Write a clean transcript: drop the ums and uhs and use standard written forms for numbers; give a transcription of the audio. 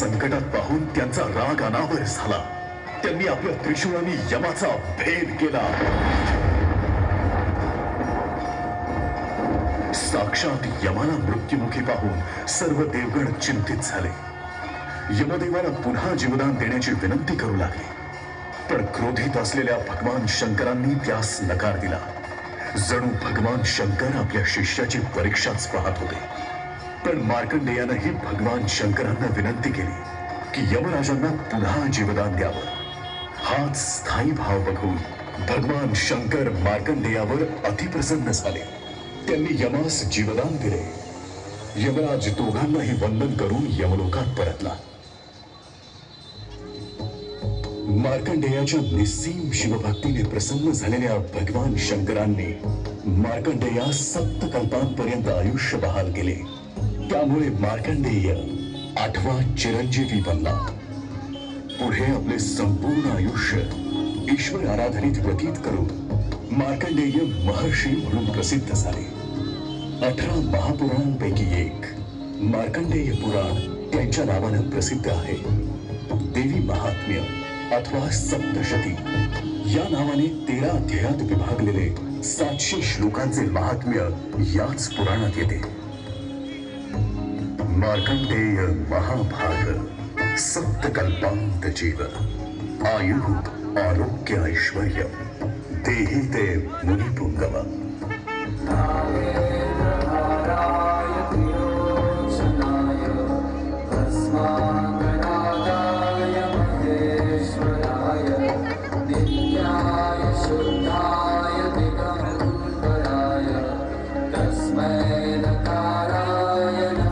संकटात पाहून त्यांचा राग अनावर झाला. त्यांनी आपल्या त्रिशूळाने यमाचा भेद केला. साक्षात यमाला मृत्युमुखी पाहून सर्व देवगण चिंतित झाले. यमदेवाला पुन्हा जीवदान देण्याची विनंती करू लागले, पण क्रोधित असलेल्या भगवान शंकरांनी त्यास नकार दिला. जणू भगवान शंकर आपल्या शिष्याची परीक्षाच पाहत होते. पण मार्कंडेयानंही भगवान शंकरांना विनंती केली की यमराजांना पुन्हा जीवदान द्यावं. हाच स्थायी भाव बघून भगवान शंकर मार्कंडेयावर अतिप्रसन्न झाले. त्यांनी यमास जीवदान दिले. यमराज दोघांनाही वंदन करून यमलोकात परतला. मार्कंडेयाच्या निस्सीम शिवभक्तीने प्रसन्न झालेल्या भगवान शंकरांनी मार्कंडेयास 7 कल्पांपर्यंत आयुष्य बहाल केले. त्यामुळे मार्कंडेय 8वा चिरंजीवी बनला. पुढे आपले संपूर्ण आयुष्य ईश्वर आराधनेत व्यतीत करून मार्कंडेय महर्षी म्हणून प्रसिद्ध झाले. 18 महापुराणांपैकी एक मार्कंडेय पुराण त्यांच्या नावानं प्रसिद्ध आहे. देवी महात्म्य अथवा सप्तशती या नावाने 13 अध्यायात विभागलेले 700 श्लोकांचे महात्म्य याच पुराणात येते. मार्कंडेय महाभाग सप्तकल्पांत जीव आयु आरोग्य ऐश्वर्य देहि ते मुनिपुंगव. शुद्धाय दिगंबराय तस्मै नमः.